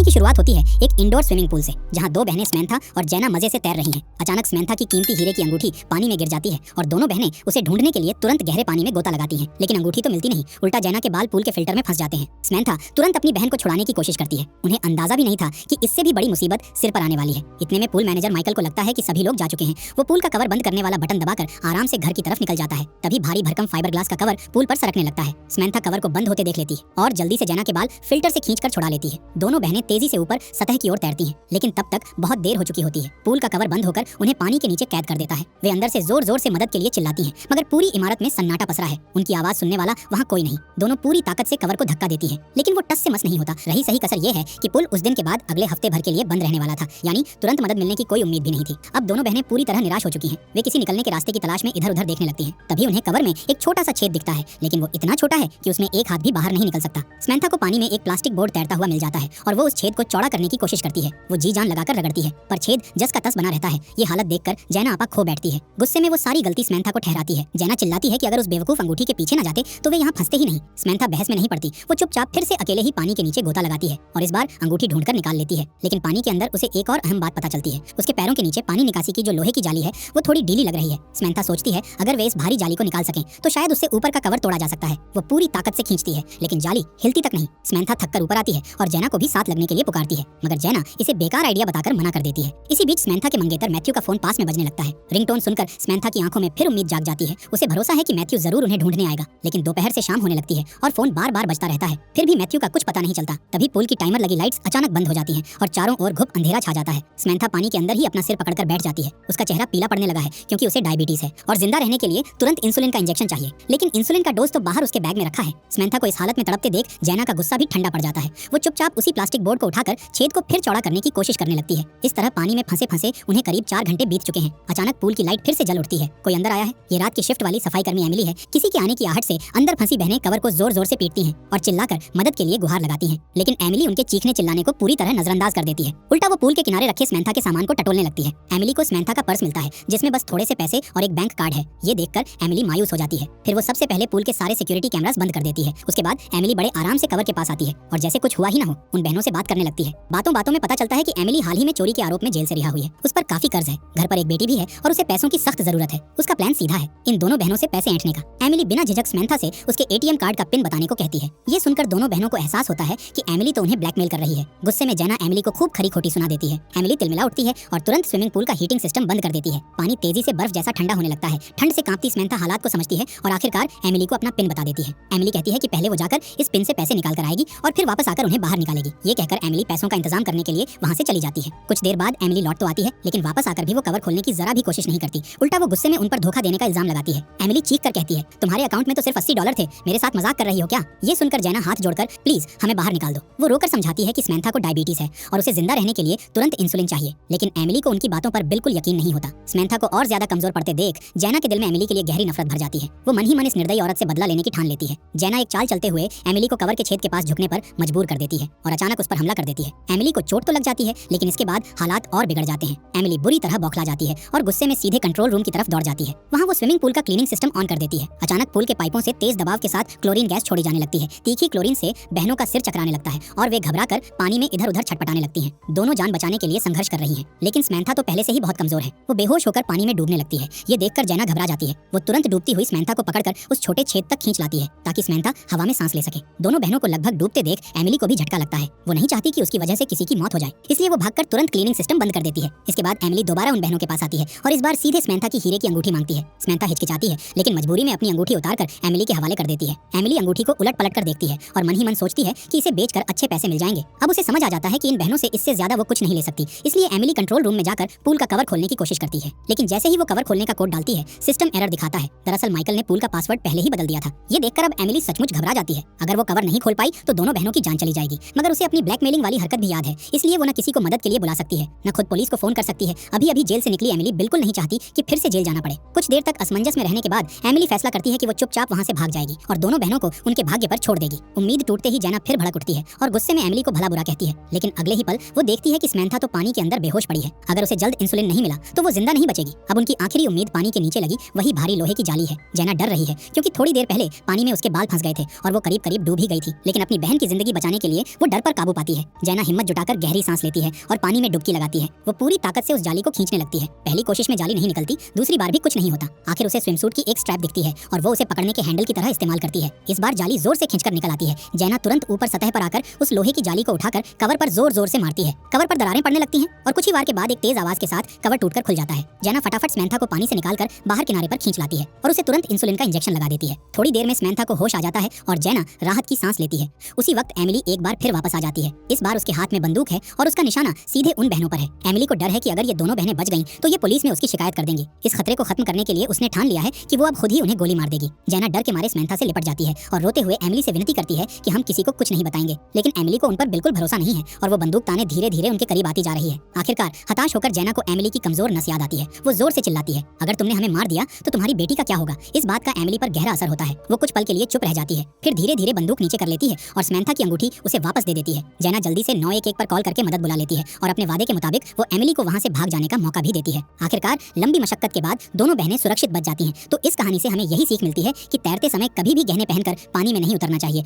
कहानी की शुरुआत होती है एक इंडोर स्विमिंग पूल से, जहां दो बहनें समंथा और जैना मजे से तैर रही हैं। अचानक समंथा की कीमती हीरे की अंगूठी पानी में गिर जाती है और दोनों बहनें उसे ढूंढने के लिए तुरंत गहरे पानी में गोता लगाती हैं, लेकिन अंगूठी तो मिलती नहीं। उल्टा जैना के बाल पूल के फिल्टर में फंस जाते हैं। समंथा तुरंत अपनी बहन को छुड़ाने की कोशिश करती है। उन्हें अंदाजा भी नहीं था कि इससे भी बड़ी मुसीबत सिर पर आने वाली है। इतने में पूल मैनेजर माइकल को लगता है कि सभी लोग जा चुके हैं। वो पूल का कवर बंद करने वाला बटन दबाकर आराम से घर की तरफ निकल जाता है। तभी भारी भरकम फाइबर ग्लास का कवर पूल पर सरकने लगता है। समंथा कवर को बंद होते देख लेती है और जल्दी से जैना के बाल फिल्टर से खींचकर छुड़ा लेती है। दोनों बहनें तेजी से ऊपर सतह की ओर तैरती हैं, लेकिन तब तक बहुत देर हो चुकी होती है। पूल का कवर बंद होकर उन्हें पानी के नीचे कैद कर देता है। वे अंदर से जोर जोर से मदद के लिए चिल्लाती हैं, मगर पूरी इमारत में सन्नाटा पसरा है। उनकी आवाज सुनने वाला वहाँ कोई नहीं। दोनों पूरी ताकत से कवर को धक्का देती हैं, लेकिन वो टस से मस नहीं होता। रही सही कसर ये है कि पुल उस दिन के बाद अगले हफ्ते भर के लिए बंद रहने वाला था, यानी तुरंत मदद मिलने की कोई उम्मीद भी नहीं थी। अब दोनों बहनें पूरी तरह निराश हो चुकी हैं। वे किसी निकलने के रास्ते की तलाश में इधर उधर देखने लगती हैं। तभी उन्हें कवर में एक छोटा सा छेद दिखता है, लेकिन वो इतना छोटा है कि उसमें एक हाथ भी बाहर नहीं निकल सकता। समंथा को पानी में एक प्लास्टिक बोर्ड तैरता हुआ मिल जाता है और वो उस छेद को चौड़ा करने की कोशिश करती है। वो जी जान लगाकर रगड़ती है, पर छेद जस का तस बना रहता है। ये हालत देखकर जैना आपा खो बैठती है। गुस्से में वो सारी गलती समंथा को ठहराती है। जैना चिल्लाती है कि अगर उस बेवकूफ अंगूठी के पीछे न जाते तो वे यहाँ फंसते ही नहीं। समंथा बहस में नहीं पड़ती। वो चुपचाप फिर से अकेले ही पानी के नीचे गोता लगाती है और इस बार अंगूठी ढूंढकर निकाल लेती है। लेकिन पानी के अंदर उसे एक और अहम बात पता चलती है। उसके पैरों के नीचे पानी निकासी की जो लोहे की जाली है वो थोड़ी ढीली लग रही है। समंथा सोचती है अगर वे इस भारी जाली को निकाल सकें तो शायद उससे ऊपर का कवर तोड़ा जा सकता है। वो पूरी ताकत से खींचती है, लेकिन जाली हिलती तक नहीं। समंथा थककर ऊपर आती है और जैना को भी साथ लगने के लिए पुकारती है, मगर जैना इसे बेकार आइडिया बताकर मना कर देती है। इसी बीच समंथा के मंगेतर मैथ्यू का फोन पास में बजने लगता है। रिंगटोन सुनकर समंथा की आंखों में फिर उम्मीद जाग जाती है। उसे भरोसा है कि मैथ्यू जरूर उन्हें ढूंढने आएगा, लेकिन दोपहर से शाम होने लगती है और फोन बार बार बजता रहता है। फिर भी मैथ्यू का कुछ पता नहीं चलता। तभी पूल की टाइमर लगी लाइट्स अचानक बंद हो जाती हैं और चारों ओर घुप अंधेरा छा जाता है। समंथा पानी के अंदर ही अपना सिर पकड़कर बैठ जाती है। उसका चेहरा पीला पड़ने लगा है क्योंकि उसे डायबिटीज है और जिंदा रहने के लिए तुरंत इंसुलिन का इंजेक्शन चाहिए, लेकिन इंसुलिन का डोज तो बाहर उसके बैग में रखा है। समंथा को इस हालत में तड़पते देख जैना का गुस्सा भी ठंडा पड़ जाता है। वो चुपचाप उसी प्लास्टिक बोर्ड को उठाकर छेद को फिर चौड़ा करने की कोशिश करने लगती है। इस तरह पानी में फंसे फंसे उन्हें करीब 4 घंटे बीत चुके हैं। अचानक पूल की लाइट फिर से जल उठती है। कोई अंदर आया है। ये रात की शिफ्ट वाली सफाई कर्मी एमिली है। किसी के आने की आहट से अंदर फंसी बहनें कवर को जोर जोर से पीटती हैं और चिल्लाकर मदद के लिए गुहार लगाती हैं, लेकिन एमिली उनके चीखने चिल्लाने को पूरी तरह नजरअंदाज कर देती है। उल्टा वो पूल के किनारे रखे समंथा के सामान को टटोलने लगती है। एमिली को समंथा का पर्स मिलता है जिसमें बस थोड़े से पैसे और एक बैंक कार्ड है। ये देखकर एमिली मायूस हो जाती है। फिर वो सबसे पहले पूल के सारे सिक्योरिटी कैमरास बंद कर देती है। उसके बाद एमिली बड़े आराम से कवर के पास आती है और जैसे कुछ हुआ ही ना हो उन बहनों से बात करने लगती है। बातों बातों में पता चलता है कि एमिली हाल ही में चोरी के आरोप में जेल से रिहा हुई है। उस पर काफी कर्ज है, घर पर एक बेटी भी है और उसे पैसों की सख्त जरूरत है। उसका प्लान सीधा है, इन दोनों बहनों से पैसे ऐंठने का। एमिली बिना झिझक समंथा से उसके एटीएम कार्ड का पिन बताने को कहती है। ये सुनकर दोनों बहनों को एहसास होता है कि एमिली तो उन्हें ब्लैकमेल कर रही है। गुस्से में जैना एमिली को खूब खरी खोटी सुना देती है। एमिली तिलमिला उठती है और तुरंत स्विमिंग पूल का हीटिंग सिस्टम बंद कर देती है। पानी तेजी से बर्फ जैसा ठंडा होने लगता है। ठंड से कांपती समंथा हालात को समझती है और आखिरकार एमिली को अपना पिन बता देती है। एमिली कहती है कि पहले वो जाकर इस पिन से पैसे निकाल कर आएगी और फिर वापस आकर उन्हें बाहर निकालेगी। ये कहकर एमिली पैसों का इंतजाम करने के लिए वहाँ से चली जाती है। कुछ देर बाद एमिली लौट तो आती है, लेकिन वापस आकर भी वो कवर खोलने की जरा भी कोशिश नहीं करती। उल्टा वो गुस्से में उन पर धोखा देने का इल्जाम लगाती है। एमिली चीख कर कहती है, तुम्हारे अकाउंट में तो सिर्फ $80 थे, मेरे साथ मजाक कर रही हो क्या? ये सुनकर जैना हाथ जोड़कर प्लीज हमें बाहर निकाल दो। वो रोकर समझाती है कि समंथा को डायबिटीज है और उसे जिंदा रहने के लिए तुरंत इंसुलिन चाहिए, लेकिन एमिली को उनकी बातों पर बिल्कुल यकीन नहीं होता। समंथा को और ज्यादा कमजोर पड़ते देख जैना के दिल में एमिली के लिए गहरी नफरत भर जाती है। वो मन ही मन इस निर्दयी औरत से बदला लेने की ठान लेती है। जैना एक चाल चलते हुए एमिली को कवर के छेद के पास झुकने पर मजबूर कर देती है और अचानक उस पर हमला कर देती है। एमिली को चोट तो लग जाती है, लेकिन इसके बाद हालात और बिगड़ जाते हैं। एमिली बुरी तरह बौखला जाती है और गुस्से में सीधे कंट्रोल रूम की तरफ दौड़ जाती है। वहाँ वो स्विमिंग पूल का क्लीनिंग सिस्टम ऑन कर देती है। अचानक पूल के पाइपों से तेज दबाव के साथ क्लोरीन गैस छोड़ी जाने लगती है। तीखी क्लोरीन से बहनों का सिर चकराने लगता है और वे घबराकर पानी में इधर उधर छटपटाने लगती हैं। दोनों जान बचाने के लिए संघर्ष कर रही हैं, लेकिन समंथा तो पहले से ही बहुत कमजोर है। वो बेहोश होकर पानी में डूबने लगती है। ये देखकर जैना घबरा जाती है। वो तुरंत डूबती हुई समंथा को पकड़कर उस छोटे छेद तक खींच लाती है ताकि समंथा हवा में सांस ले सके। दोनों बहनों को लगभग डूबते देख एमिली को भी झटका लगता है। वो नहीं चाहती कि उसकी वजह से किसी की मौत हो जाए, इसलिए वो भागकर तुरंत क्लीनिंग सिस्टम बंद कर देती है। इसके बाद एमिली दोबारा उन बहनों के पास आती है और इस बार सीधे समंथा की हीरे की अंगूठी मांगती है। समंथा हिचकिचाती है, लेकिन मजबूरी में अपनी अंगूठी उतारकर एमिली के हवाले कर देती है। एमिली अंगूठी को उलट पलट कर देखती है और मन ही मन सोचती है कि इसे बेचकर अच्छे पैसे मिल जाएंगे। अब उसे समझ आ जाता है कि इन बहनों से इससे ज्यादा वो कुछ नहीं ले सकती, इसलिए एमिली कंट्रोल रूम में जाकर पूल का कवर खोलने की कोशिश करती है। लेकिन जैसे ही वो कवर खोलने का कोड डालती है, सिस्टम एरर दिखाता है। दरअसल माइकल ने पूल का पासवर्ड पहले ही बदल दिया था। ये देखकर अब एमिली सचमुच घबरा जाती है। अगर वो कवर नहीं खोल पाई तो दोनों बहनों की जान चली जाएगी, मगर उसे अपनी ब्लैकमेलिंग वाली हरकत भी याद है, इसलिए वो न किसी को मदद के लिए बुला सकती है, न खुद पुलिस को फोन कर सकती है। अभी अभी जेल से निकली एमिली बिल्कुल नहीं चाहती कि फिर से जेल जाना पड़े। कुछ देर तक असमंजस में रहने के बाद एमिली फैसला करती है कि वो चुपचाप वहाँ से भाग जाएगी और दोनों बहनों को उनके भाग्य पर छोड़ देगी। उम्मीद टूटते ही जैना फिर भड़क उठती है और गुस्से में एमिली को भला बुरा कहती है, लेकिन अगले ही पल वो देखती है कि समंथा तो पानी के अंदर बेहोश पड़ी है। अगर उसे जल्द इंसुलिन नहीं मिला तो वो जिंदा नहीं बचेगी। अब उनकी आखिरी उम्मीद पानी के नीचे लगी वही भारी लोहे की जाली है। जैना डर रही है क्योंकि थोड़ी देर पहले पानी में उसके बाल फंस गए थे और वो करीब करीब डूब ही गई थी, लेकिन अपनी बहन की जिंदगी बचाने के लिए वो डर पर काबू पाती जाती है। जैना हिम्मत जुटाकर गहरी सांस लेती है और पानी में डुबकी लगाती है। वो पूरी ताकत से उस जाली को खींचने लगती है। पहली कोशिश में जाली नहीं निकलती, दूसरी बार भी कुछ नहीं होता। आखिर उसे स्विमसूट की एक स्ट्रैप दिखती है और वो उसे पकड़ने के हैंडल की तरह इस्तेमाल करती है। इस बार जाली जोर से खींचकर निकल आती है। जैना तुरंत ऊपर सतह पर आकर उस लोहे की जाली को उठाकर कवर पर जोर जोर से मारती है। कवर पर दरारें पड़ने लगती हैं और कुछ ही वार के बाद एक तेज आवाज के साथ कवर टूटकर खुल जाता है। जैना फटाफट समैंथा को पानी से निकालकर बाहर किनारे पर खींच लाती है और उसे तुरंत इंसुलिन का इंजेक्शन लगा देती है। थोड़ी देर में समैंथा को होश आ जाता है और जैना राहत की सांस लेती है। उसी वक्त एमिली एक बार फिर वापस आ जाती है। इस बार उसके हाथ में बंदूक है और उसका निशाना सीधे उन बहनों पर है। एमिली को डर है कि अगर ये दोनों बहनें बच गईं तो ये पुलिस में उसकी शिकायत कर देंगी। इस खतरे को खत्म करने के लिए उसने ठान लिया है कि वो अब खुद ही उन्हें गोली मार देगी। जैना डर के मारे समैंथा से लिपट जाती है और रोते हुए एमिली से विनती करती है कि हम किसी को कुछ नहीं बताएंगे। लेकिन एमिली को उन पर बिल्कुल भरोसा नहीं है और वो बंदूक ताने धीरे धीरे उनके करीब आती जा रही है। आखिरकार हताश होकर जैना को एमिली की कमजोर नस याद आती है। वो जोर से चिल्लाती है, अगर तुमने हमें मार दिया तो तुम्हारी बेटी का क्या होगा। इस बात का एमिली पर गहरा असर होता है। वो कुछ पल के लिए चुप रह जाती है, फिर धीरे धीरे बंदूक नीचे कर लेती है और समैंथा की अंगूठी उसे वापस दे देती है। जैना जल्दी से 911 पर कॉल करके मदद बुला लेती है और अपने वादे के मुताबिक वो एमिली को वहां से भाग जाने का मौका भी देती है। आखिरकार लंबी मशक्कत के बाद दोनों बहनें सुरक्षित बच जाती हैं। तो इस कहानी से हमें यही सीख मिलती है कि तैरते समय कभी भी गहने पहनकर पानी में नहीं उतरना चाहिए